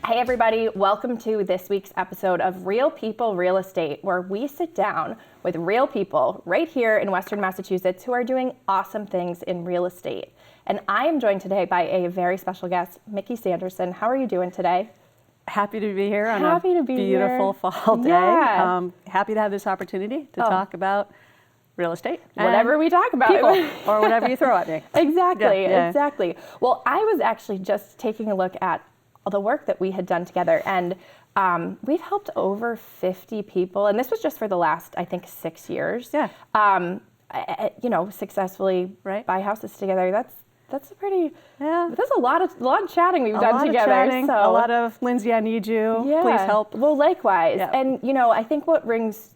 Hey everybody, welcome to this week's episode of Real People, Real Estate, where we sit down with real people right here in Western Massachusetts who are doing awesome things in real estate. And I am joined today by a very special guest, Micki Sanderson. How are you doing today? Happy to be here on a beautiful fall day. Yeah. Happy to have this opportunity to talk about real estate. Whatever we talk about. People, or whatever you throw at me. Exactly. Well, I was actually just taking a look at the work that we had done together, and we've helped over 50 people, and this was just for the last, I think, 6 years. Yeah. Successfully buy houses together. That's a pretty. Yeah. That's a lot of chatting we've done together. A lot of Lindsay, I need you. Yeah. Please help. Well, likewise. Yeah. And I think what rings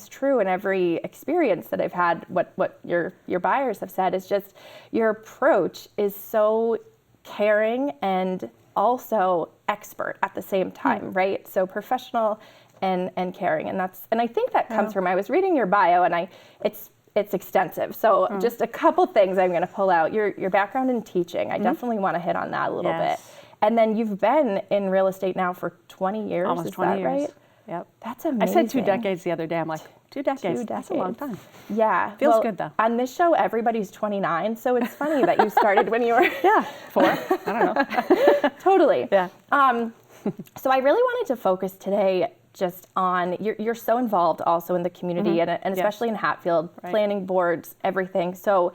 true in every experience that I've had, what your buyers have said, is just your approach is so caring and also expert at the same time, right? So professional and caring, and I think that comes from, I was reading your bio, and it's extensive. So just a couple things I'm going to pull out. Your background in teaching, I definitely want to hit on that a little bit. And then you've been in real estate now for 20 years. Almost 20 years. Right? Yep. That's amazing. I said 2 decades the other day. I'm like, 2 decades. That's a long time. Yeah. Feels good though. On this show, everybody's 29, so it's funny that you started when you were 4. I don't know. Totally. Yeah. So I really wanted to focus today just on, you're so involved also in the community and especially in Hatfield, planning boards, everything. So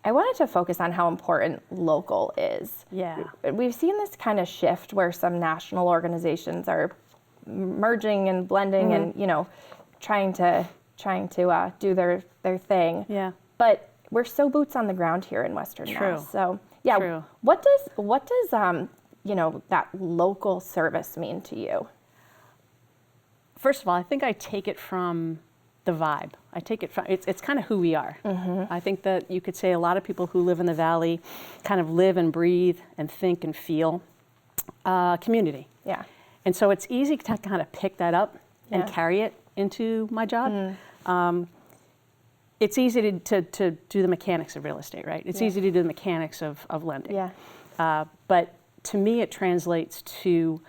I wanted to focus on how important local is. Yeah. We've seen this kind of shift where some national organizations are merging and blending and, trying to do their thing. Yeah. But we're so boots on the ground here in Western Mass. So True. What does that local service mean to you? First of all, I think I take it from the vibe. I take it from, it's kind of who we are. I think that you could say a lot of people who live in the Valley kind of live and breathe and think and feel community. Yeah. And so it's easy to kind of pick that up and carry it into my job. It's easy to do the mechanics of real estate, right? It's easy to do the mechanics of lending. Yeah. But to me, it translates to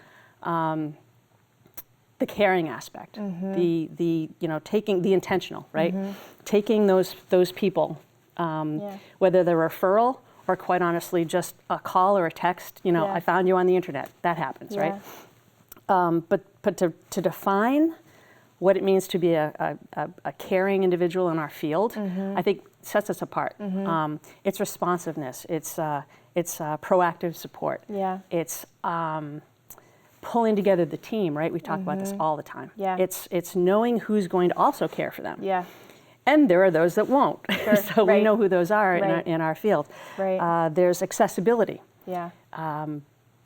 the caring aspect, the taking the intentional, right? Taking those people, whether they're a referral or quite honestly just a call or a text. I found you on the internet. That happens, right? But to define what it means to be a caring individual in our field, I think sets us apart. It's responsiveness. It's proactive support. Yeah. It's pulling together the team, right? We talk about this all the time. Yeah. It's knowing who's going to also care for them. Yeah. And there are those that won't. Sure. So we know who those are in our field. Right. There's accessibility. Yeah.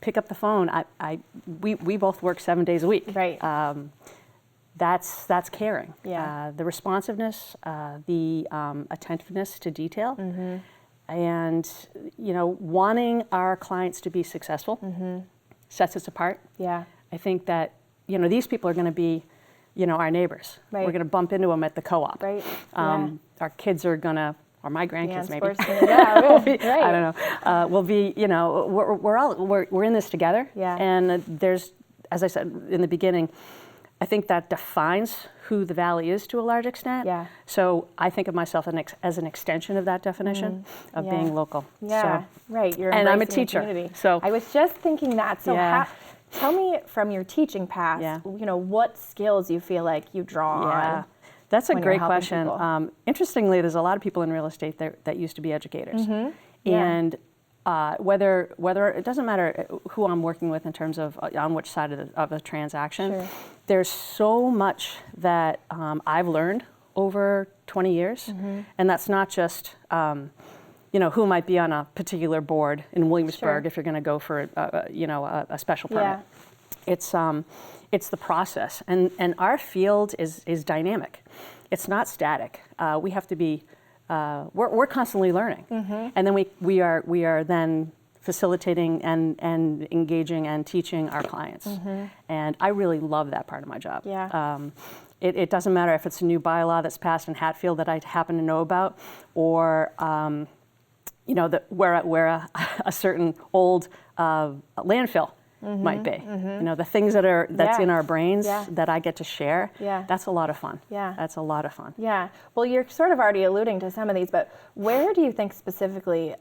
Pick up the phone. We both work 7 days a week. Right. That's caring. Yeah. The responsiveness, the attentiveness to detail, and wanting our clients to be successful sets us apart. Yeah. I think that these people are going to be our neighbors. Right. We're going to bump into them at the co-op. Right. Our kids are going to, or my grandkids maybe. I don't know. We'll be, we're in this together. Yeah. And there's, as I said in the beginning, I think that defines who the Valley is to a large extent. Yeah. So I think of myself as an extension of that definition of being local. Yeah. So, right. And I'm a teacher. So I was just thinking that. So tell me from your teaching past, what skills you feel like you draw on. That's a great question. Interestingly, there's a lot of people in real estate that used to be educators. And whether it doesn't matter who I'm working with in terms of on which side of the transaction, there's so much that I've learned over 20 years, and that's not just who might be on a particular board in Williamsburg if you're going to go for a special permit. It's the process, and our field is dynamic. It's not static. We have to be. We're constantly learning, and then we are then facilitating and engaging and teaching our clients. And I really love that part of my job. Yeah. It doesn't matter if it's a new bylaw that's passed in Hatfield that I happen to know about, or where a certain old landfill might be. You know, the things that's in our brains that I get to share. That's a lot of fun. That's a lot of fun. Well, you're sort of already alluding to some of these, but where do you think specifically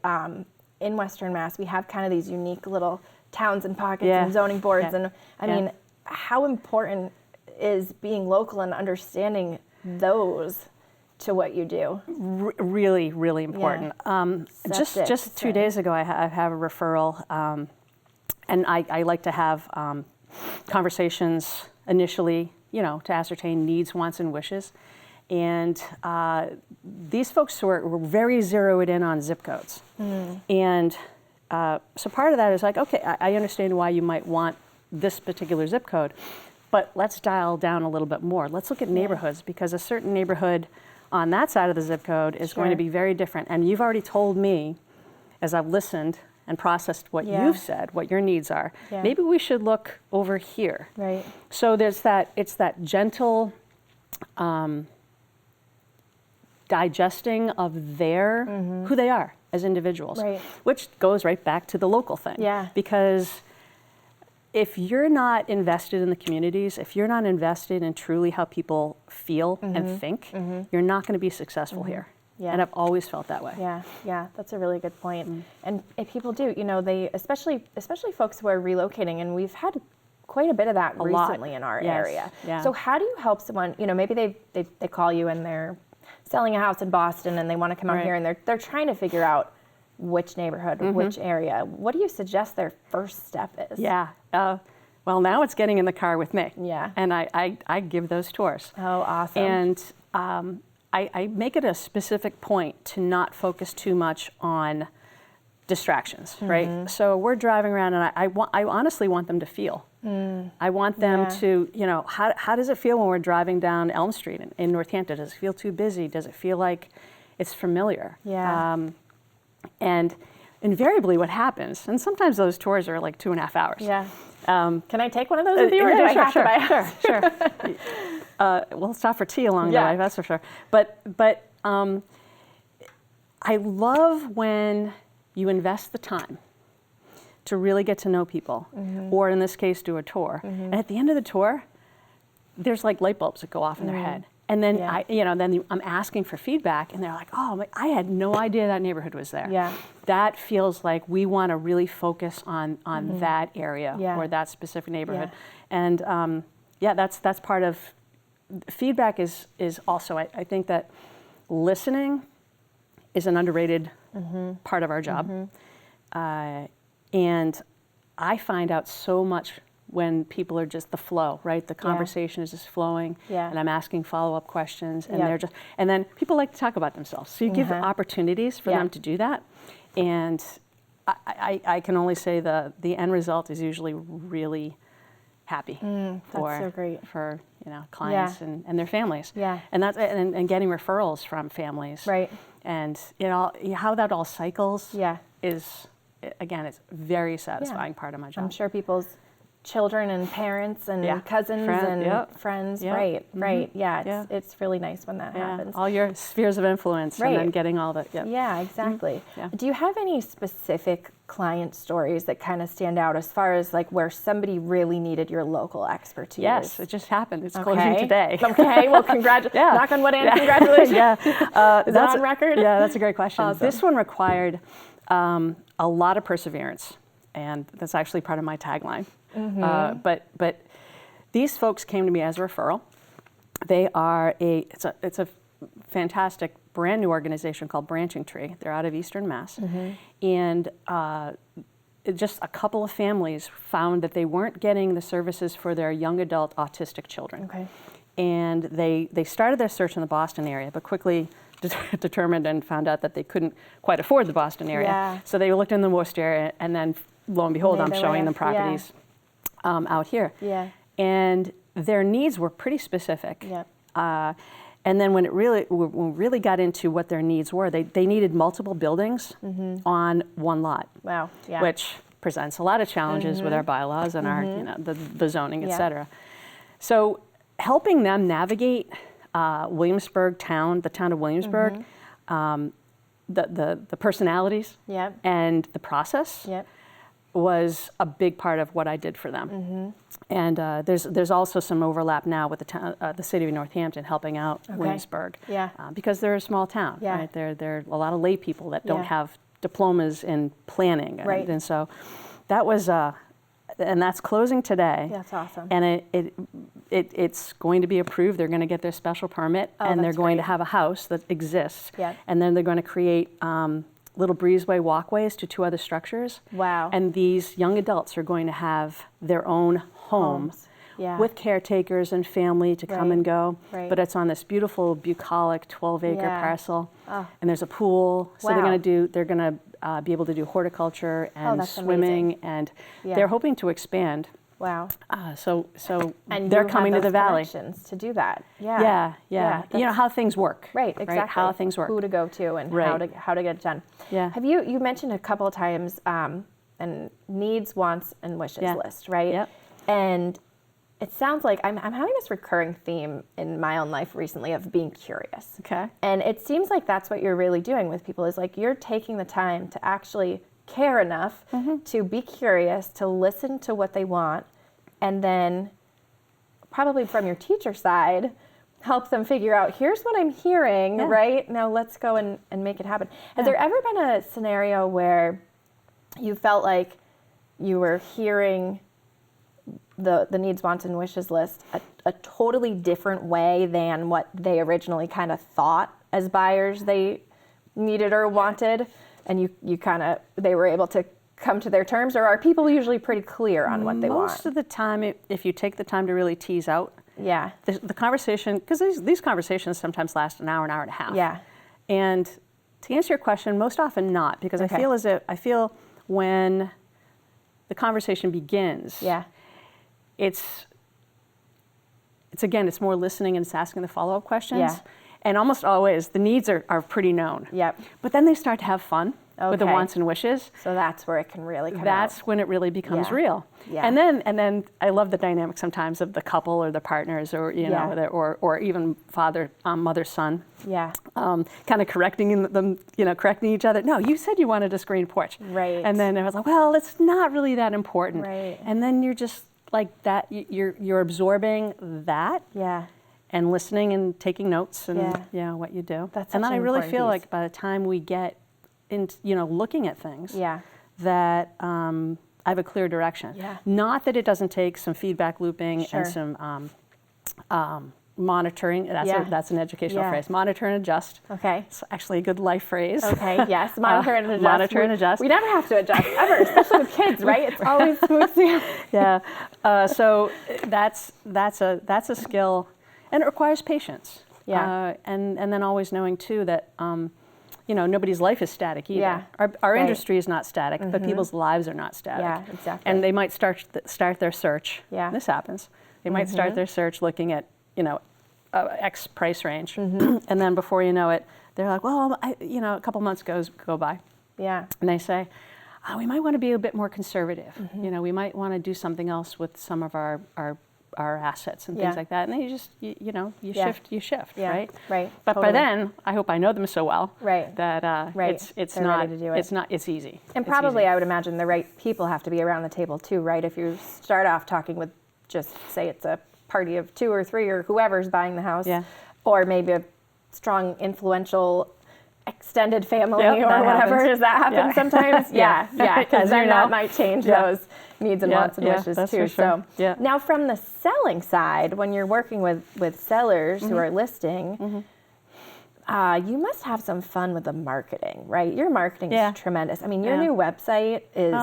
in Western Mass we have kind of these unique little towns and pockets and zoning boards, and I mean, how important is being local and understanding those to what you do? Really, really important. Just 2 days ago, I have a referral, and I like to have conversations initially, you know, to ascertain needs, wants, and wishes. And these folks were very zeroed in on zip codes. And so part of that is like, okay, I understand why you might want this particular zip code, but let's dial down a little bit more. Let's look at neighborhoods, because a certain neighborhood on that side of the zip code is going to be very different. And you've already told me, as I've listened and processed what you've said, what your needs are. Maybe we should look over here. Right. So there's that, it's that gentle digesting of their, who they are as individuals, which goes right back to the local thing. Because if you're not invested in the communities, if you're not invested in truly how people feel and think, you're not going to be successful here. And I've always felt that way. Yeah, that's a really good point. And if people do, you know, they, especially folks who are relocating, and we've had quite a bit of that recently in our area. So how do you help someone, you know, maybe they call you and they're selling a house in Boston and they want to come out here and they're trying to figure out which neighborhood, which area. What do you suggest their first step is? Well, now it's getting in the car with me. And I give those tours. Oh, awesome. And I make it a specific point to not focus too much on distractions, right? So we're driving around, and I honestly want them to feel. I want them to, you know, how does it feel when we're driving down Elm Street in Northampton? Does it feel too busy? Does it feel like it's familiar? And invariably what happens, and sometimes those tours are like 2.5 hours. Can I take one of those with you, or do I have to buy a house? Sure. We'll stop for tea along the way, that's for sure. But I love when you invest the time to really get to know people, or in this case, do a tour. And at the end of the tour, there's like light bulbs that go off in their head. And then I'm asking for feedback, and they're like, "Oh, I had no idea that neighborhood was there." That feels like we want to really focus on that area or that specific neighborhood. And that's part of feedback. Is also I think that listening is an underrated part of our job, and I find out so much when people are just the flow, right? The conversation is just flowing, and I'm asking follow-up questions, and they're just, and then people like to talk about themselves. So you give opportunities for them to do that, and I can only say the end result is usually really happy for so great. For clients and their families, and that's and getting referrals from families, and how that all cycles is, again, it's a very satisfying part of my job. I'm sure people's children and parents and cousins and friends, it's really nice when that happens. All your spheres of influence, and then getting all that. Exactly. Do you have any specific client stories that kind of stand out as far as like where somebody really needed your local expertise? Yes, it just happened. It's closing today. Okay, well, congratulations. Knock on wood, and congratulations. Is that on record? Yeah, that's a great question. Awesome. This one required a lot of perseverance, and that's actually part of my tagline. But these folks came to me as a referral. They are it's a fantastic brand new organization called Branching Tree. They're out of Eastern Mass, and just a couple of families found that they weren't getting the services for their young adult autistic children. And they started their search in the Boston area, but quickly determined and found out that they couldn't quite afford the Boston area. So they looked in the Worcester area, and then lo and behold, I'm showing them properties out here. And their needs were pretty specific. And then when we really got into what their needs were, they needed multiple buildings on one lot. Which presents a lot of challenges with our bylaws and our the zoning, et cetera. So helping them navigate Williamsburg town, the town of Williamsburg, the personalities and the process was a big part of what I did for them. And there's also some overlap now with the city of Northampton helping out Williamsburg, because they're a small town. Right? There are a lot of lay people that don't have diplomas in planning, and so that was. And that's closing today. That's awesome. And it's going to be approved. They're going to get their special permit, and they're going to have a house that exists. And then they're going to create little breezeway walkways to 2 other structures. Wow. And these young adults are going to have their own homes. With caretakers and family to come and go. But it's on this beautiful bucolic 12-acre parcel. And there's a pool. So they're going to be able to do horticulture and swimming, and they're hoping to expand. Wow. So and they're coming to the valley to do that. Yeah. You know how things work. Right, exactly. Right? How things work. Who to go to and how to get it done. Have you mentioned a couple of times and needs, wants, and wishes list, right? And it sounds like I'm having this recurring theme in my own life recently of being curious. And it seems like that's what you're really doing with people, is like you're taking the time to actually care enough to be curious, to listen to what they want, and then probably from your teacher side, help them figure out, here's what I'm hearing, right? Now let's go and make it happen. Has there ever been a scenario where you felt like you were hearing the needs, wants, and wishes list a totally different way than what they originally kind of thought as buyers they needed or wanted, and they were able to come to their terms? Or are people usually pretty clear on what they want? Most of the time, if you take the time to really tease out the conversation, because these conversations sometimes last an hour and a half. And to answer your question, most often not, because I feel when the conversation begins, it's more listening and it's asking the follow-up questions. And almost always the needs are pretty known. But then they start to have fun with the wants and wishes. So that's where it can really come out. That's when it really becomes real. And then I love the dynamic sometimes of the couple or the partners, or or even father, mother, son. Kind of correcting them, correcting each other. No, you said you wanted a screened porch. And then I was like, well, it's not really that important. And then you're just like that. You're absorbing that. And listening and taking notes and what you do. And then I really feel like by the time we get into looking at things, that I have a clear direction. Not that it doesn't take some feedback looping and some monitoring. That's an educational phrase. Monitor and adjust. It's actually a good life phrase. Yes. Monitor and adjust. Monitor and adjust. We never have to adjust ever, especially with kids, right? It's always smooth. So that's a skill. And it requires patience. And then always knowing too that nobody's life is static either. Our industry is not static, but people's lives are not static. Exactly. And they might start their search. This happens. They might start their search looking at X price range, and then before you know it, they're like, well, a couple months go by. And they say, we might want to be a bit more conservative. We might want to do something else with some of our assets and things like that, and then you shift, right? But by then, I hope I know them so well, that it's easy. And probably, I would imagine the right people have to be around the table too, right? If you start off talking with just say it's a party of 2 or 3 or whoever's buying the house, or maybe a strong, influential extended family or whatever. Happens. Does that happen sometimes? Because then that might change those needs and wants and wishes too. Sure. So now from the selling side, when you're working with sellers who are listing, you must have some fun with the marketing, right? Your marketing is tremendous. I mean, your new website is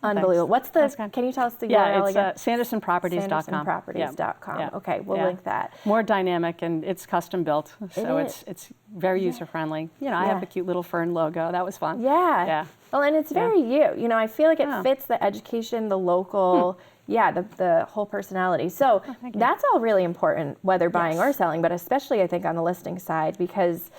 unbelievable. What's can you tell us the URL again? It's SandersonProperties.com. SandersonProperties.com. Okay, we'll link that. More dynamic, and it's custom built, so it's very user friendly. I have the cute little fern logo. That was fun. Well, and it's very you. I feel like it fits the education, the local, the whole personality. So that's all really important, whether buying or selling, but especially I think on the listing side, because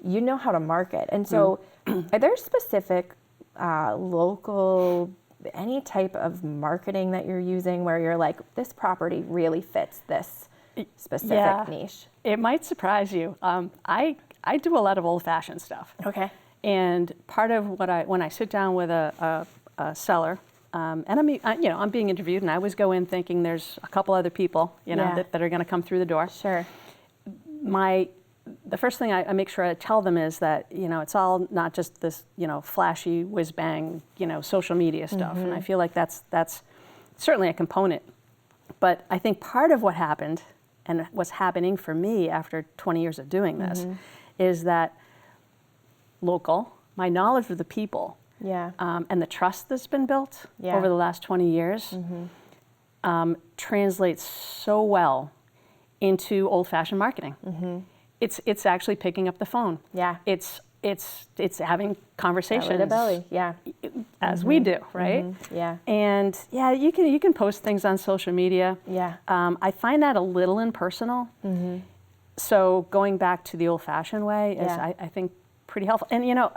you know how to market. And so are there specific local, any type of marketing that you're using where you're like, this property really fits this specific niche? It might surprise you. I do a lot of old-fashioned stuff. And part of when I sit down with a seller, and I'm being interviewed, and I always go in thinking there's a couple other people, that are going to come through the door. Sure. The first thing I make sure I tell them is that, it's all not just this, flashy whiz bang, social media stuff. And I feel like that's certainly a component. But I think part of what happened and what's happening for me after 20 years of doing this is that my knowledge of the people and the trust that's been built over the last 20 years translates so well into old-fashioned marketing. It's actually picking up the phone. Yeah. It's having conversations. Belly, yeah. As we do, right? Yeah. And you can post things on social media. Yeah. I find that a little impersonal. So going back to the old-fashioned way is, I think, pretty helpful. And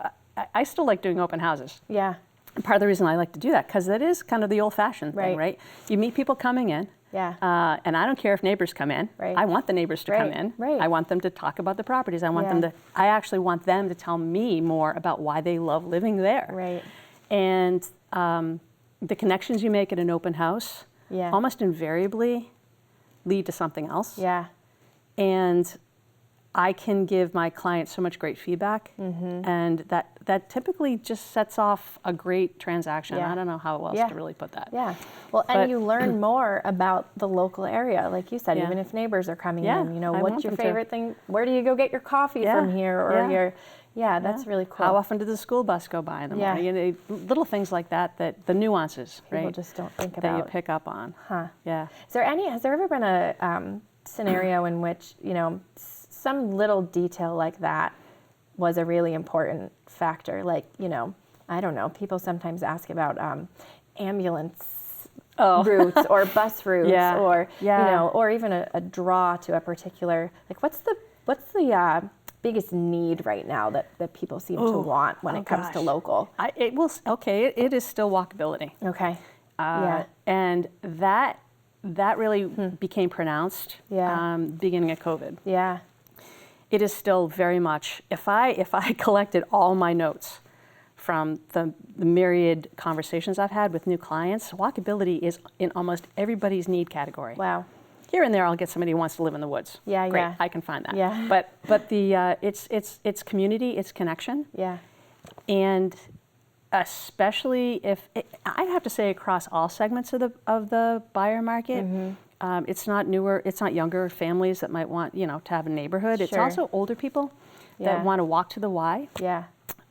I still like doing open houses. Yeah. And part of the reason I like to do that, because it is kind of the old-fashioned thing, right? You meet people coming in. Yeah. And I don't care if neighbors come in. Right. I want the neighbors to come in. Right. I want them to talk about the properties. I actually want them to tell me more about why they love living there. Right. And the connections you make at an open house almost invariably lead to something else. Yeah. And I can give my clients so much great feedback, and that typically just sets off a great transaction. I don't know how else to really put that. Yeah. Well, and you learn more about the local area, like you said, even if neighbors are coming in. What's your favorite thing? Where do you go get your coffee from here? Or that's really cool. How often did the school bus go by in the morning? Little things like that the nuances, People just don't think about. That you pick up on. Huh. Yeah. Has there ever been a scenario in which, some little detail like that was a really important factor? Like, I don't know, people sometimes ask about ambulance routes or bus routes or, or even a draw to a particular, like what's the biggest need right now that people seem to want when it comes to local? It is still walkability. Okay. And that really became pronounced beginning of COVID. Yeah. It is still very much, if I collected all my notes from the myriad conversations I've had with new clients, walkability is in almost everybody's need category. Wow. Here and there, I'll get somebody who wants to live in the woods. Yeah, great, yeah. I can find that. Yeah. But the it's community, it's connection. Yeah. And especially I'd have to say across all segments of the buyer market. It's not younger families that might want, to have a neighborhood. It's also older people that want to walk to the Y. Yeah.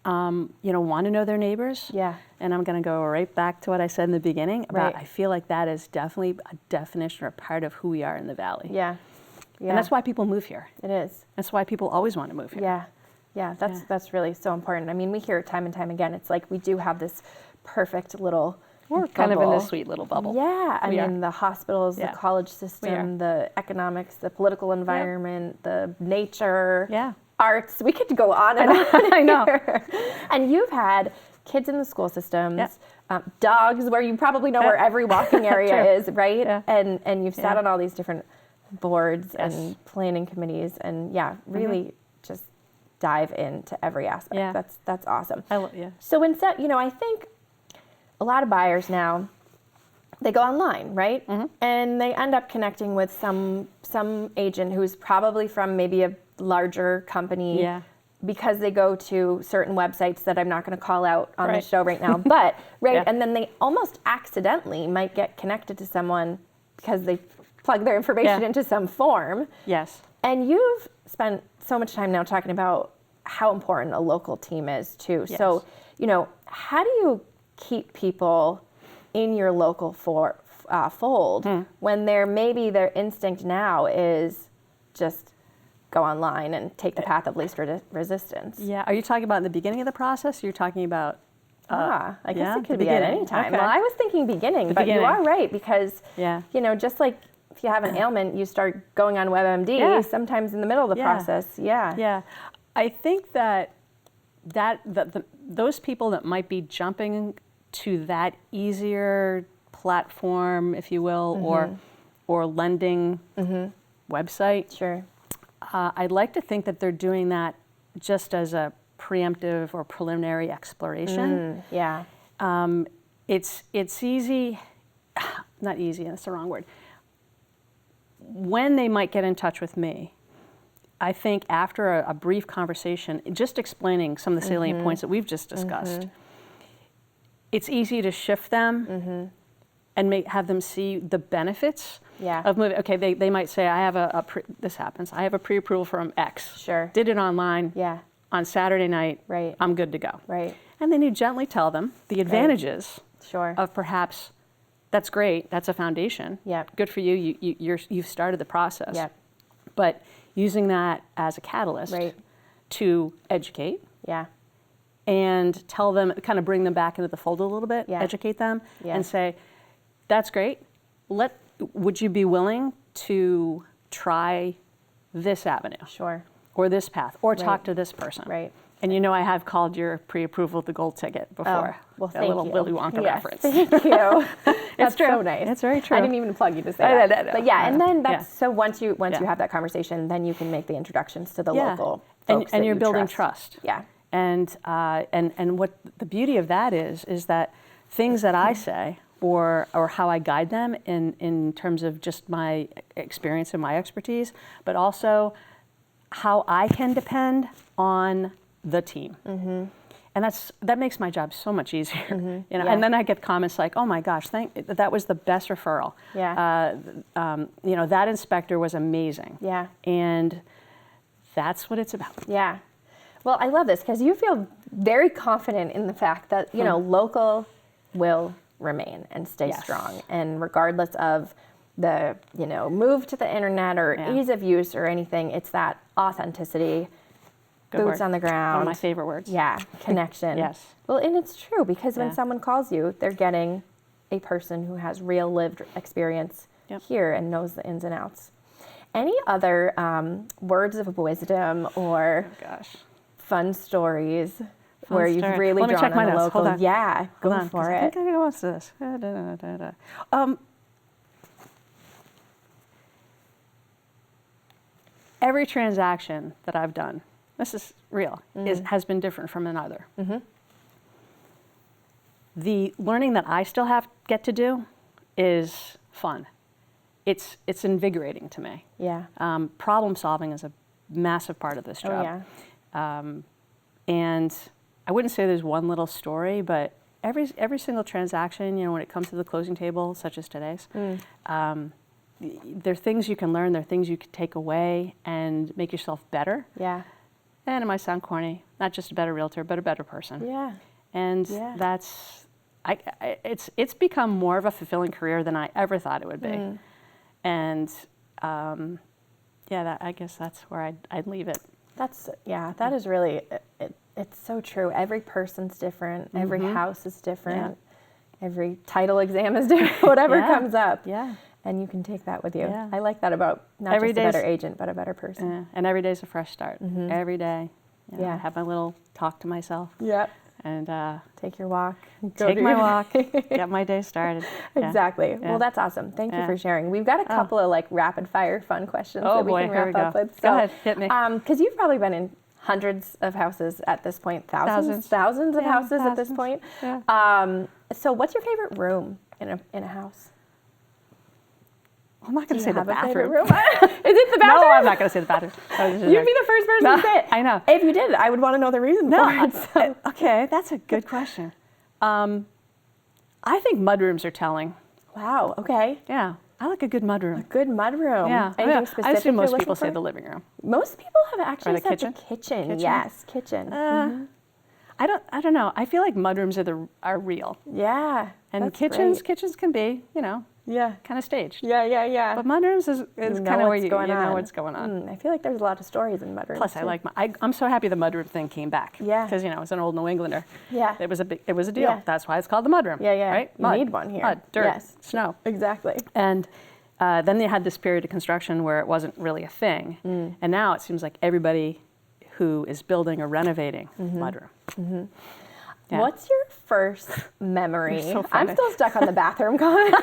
Want to know their neighbors. Yeah. And I'm going to go right back to what I said in the beginning about I feel like that is definitely a definition or a part of who we are in the Valley. Yeah. Yeah. And that's why people move here. It is. That's why people always want to move here. Yeah. Yeah. That's really so important. I mean, we hear it time and time again. It's like we do have this perfect little We're kind of in this sweet little bubble. Yeah, I mean, the hospitals, the college system, the economics, the political environment, the nature, arts. We could go on and on. I know. And you've had kids in the school systems, dogs, where you probably know where every walking area is, right? Yeah. And you've sat on all these different boards and planning committees, and really just dive into every aspect. Yeah. That's awesome. Yeah. So I think a lot of buyers now, they go online, right? And they end up connecting with some agent who's probably from maybe a larger company because they go to certain websites that I'm not going to call out on the show right now. But, and then they almost accidentally might get connected to someone because they plug their information into some form. Yes. And you've spent so much time now talking about how important a local team is too. Yes. So, how do you keep people in your local fold when their instinct now is just go online and take the path of least resistance? Yeah. Are you talking about in the beginning of the process? Or you're talking about I guess it could be at any time. Okay. Well, I was thinking beginning, but you are right because just like if you have an ailment, you start going on WebMD sometimes in the middle of the process. Yeah. I think that those people that might be jumping to that easier platform, if you will, or lending website. Sure. I'd like to think that they're doing that just as a preemptive or preliminary exploration. it's easy, not easy, that's the wrong word. When they might get in touch with me, I think after a brief conversation, just explaining some of the salient points that we've just discussed, it's easy to shift them and have them see the benefits of moving. Okay, they might say, I have this happens, I have a pre-approval from X. Sure. Did it online on Saturday night, Right. I'm good to go. Right. And then you gently tell them the advantages Sure. of perhaps, that's great, that's a foundation. Yep. Good for you, you've started the process. Yep. But using that as a catalyst to educate and tell them, kind of bring them back into the fold a little bit, educate them and say, that's great, would you be willing to try this avenue? Sure. Or this path, or talk to this person. Right. And you know I have called your pre-approval the gold ticket before. Oh, well, a thank little you. Willy Wonka reference. Thank you. It's true. So nice. It's very true. I didn't even plug you to say that. But yeah, and then that's so once you Yeah. have that conversation, then you can make the introductions to the local and folks that you're you building trust. trust. Yeah. And what the beauty of that is that things that I say or how I guide them in terms of just my experience and my expertise, but also how I can depend on the team. And that makes my job so much easier. You know, and then I get comments like, "Oh my gosh, that was the best referral. Yeah. You know, that inspector was amazing." Yeah. And that's what it's about. Yeah. Well, I love this because you feel very confident in the fact that, you know, local will remain and stay strong. And regardless of the, you know, move to the internet or ease of use or anything, it's that authenticity, boots on the ground. One of my favorite words. Yeah, connection. Yes. Well, and it's true because when someone calls you, they're getting a person who has real lived experience here and knows the ins and outs. Any other words of wisdom or fun stories where you've really drawn on the local? Hold on. Yeah, go for it. I think I know what's this. Every transaction that I've done, this is real, has been different from another. The learning that I still get to do is fun. It's invigorating to me. Yeah. Problem solving is a massive part of this job. Oh, yeah. And I wouldn't say there's one little story, but every single transaction, you know, when it comes to the closing table, such as today's, there are things you can learn, there are things you can take away and make yourself better. Yeah. And it might sound corny, not just a better realtor, but a better person. Yeah. And that's, it's become more of a fulfilling career than I ever thought it would be. And I guess that's where I'd leave it. That is really, it's so true. Every person's different. Every house is different. Every title exam is different, whatever comes up. Yeah. And you can take that with you. Yeah. I like that about not just a better agent, but a better person. Yeah. And every day's a fresh start. Every day. You know, I have my little talk to myself. Yep. And take your walk. Take my walk. Get my day started. Exactly. Yeah. Well, that's awesome. Thank you for sharing. We've got a couple of like rapid fire fun questions that we can wrap up with. So, go ahead, hit me. Because you've probably been in hundreds of houses at this point, thousands of houses at this point. Yeah. So what's your favorite room in a house? I'm not going to say the bathroom. Is it the bathroom? No, I'm not going to say the bathroom. You'd be the first person to say it. I know. If you did, I would want to know the reason for it. So. Okay, that's a good question. I think mudrooms are telling. Wow, okay. Yeah, I like a good mudroom. A good mudroom. Yeah. Anything specific I assume most people for? say the living room. Most people have actually said kitchen? the kitchen. Yes, kitchen. I don't know. I feel like mudrooms are real. Yeah. And kitchens can be, you know, kind of staged. Yeah. But mudrooms is kind of where you know what's going on. I feel like there's a lot of stories in mudrooms. Plus, I'm so happy the mudroom thing came back. Yeah. Because, you know, as an old New Englander, it was a deal. Yeah. That's why it's called the mudroom. Yeah. Right? You need one here. Mud, dirt, snow. Exactly. And then they had this period of construction where it wasn't really a thing. And now it seems like everybody who is building or renovating mudroom. Yeah. What's your first memory? So I'm still stuck on the bathroom comment.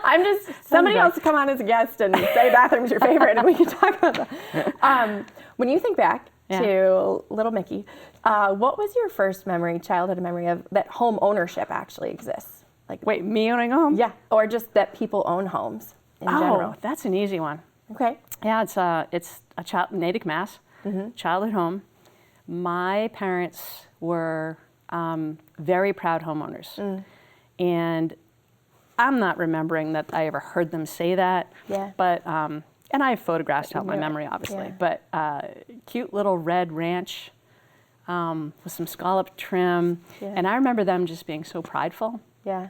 I'm just, somebody else come on as a guest and say bathroom's your favorite and we can talk about that. When you think back to little Micki, what was your first memory, childhood memory of that home ownership actually exists? Like, wait, me owning a home? yeah, or just that people own homes in general. Oh, that's an easy one. Okay. Yeah, it's a child, Natick, Mass, childhood home. My parents were very proud homeowners. And I'm not remembering that I ever heard them say that. Yeah. But, and I have photographs to help my memory, obviously. Yeah. But cute little red ranch with some scallop trim. Yeah. And I remember them just being so prideful Yeah.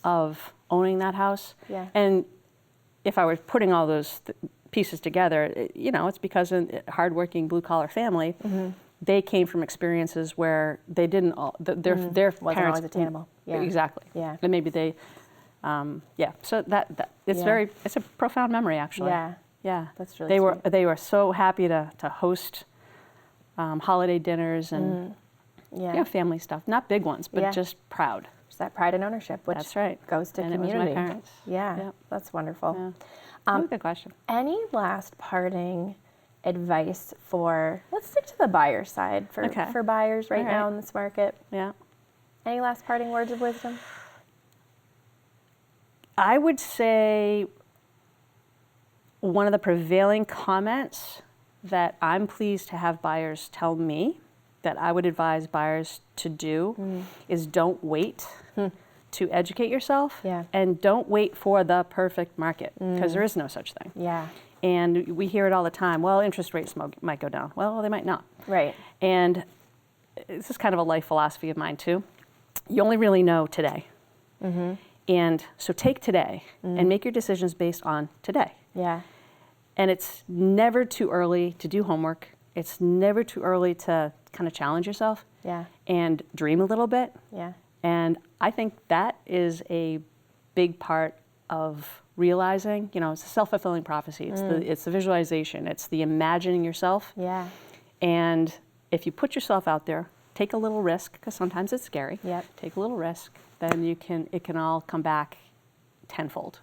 of owning that house. Yeah. And if I were putting all those pieces together, it's because a hardworking blue-collar family, they came from experiences where they didn't all, their Wasn't parents always attainable. Yeah. Exactly. Yeah. And maybe they, so that it's it's a profound memory, actually. Yeah. Yeah. That's really sweet. They were so happy to host holiday dinners and family stuff. Not big ones, but just proud. Just that pride and ownership, which That's right. goes to And community. it was my parents. Yeah, Yep. that's wonderful. Yeah. That's a good question. Any last parting advice for, let's stick to the buyer side, for buyers right now in this market? Yeah. Any last parting words of wisdom? I would say one of the prevailing comments that I'm pleased to have buyers tell me that I would advise buyers to do is don't wait to educate yourself, and don't wait for the perfect market, because there is no such thing. Yeah. And we hear it all the time. Well, interest rates might go down. Well, they might not. Right. And this is kind of a life philosophy of mine too. You only really know today. And so take today and make your decisions based on today. Yeah. And it's never too early to do homework. It's never too early to kind of challenge yourself and dream a little bit. Yeah. And I think that is a big part of realizing, it's a self-fulfilling prophecy. It's the visualization. It's the imagining yourself. Yeah. And if you put yourself out there, take a little risk, because sometimes it's scary. Yep. Take a little risk, then it can all come back tenfold.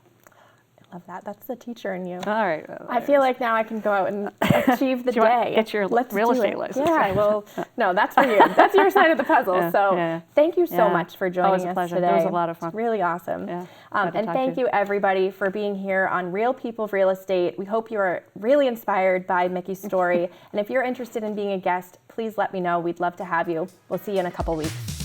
I love that. That's the teacher in you. All right. I feel like now I can go out and achieve the day. Get your real estate license. Yeah, well, no, that's for you. That's your side of the puzzle. Thank you so much for joining us pleasure. today. It was a lot of fun. It's really awesome. Yeah, and thank you, everybody, for being here on Real People of Real Estate. We hope you are really inspired by Micki's story. And if you're interested in being a guest, please let me know. We'd love to have you. We'll see you in a couple weeks.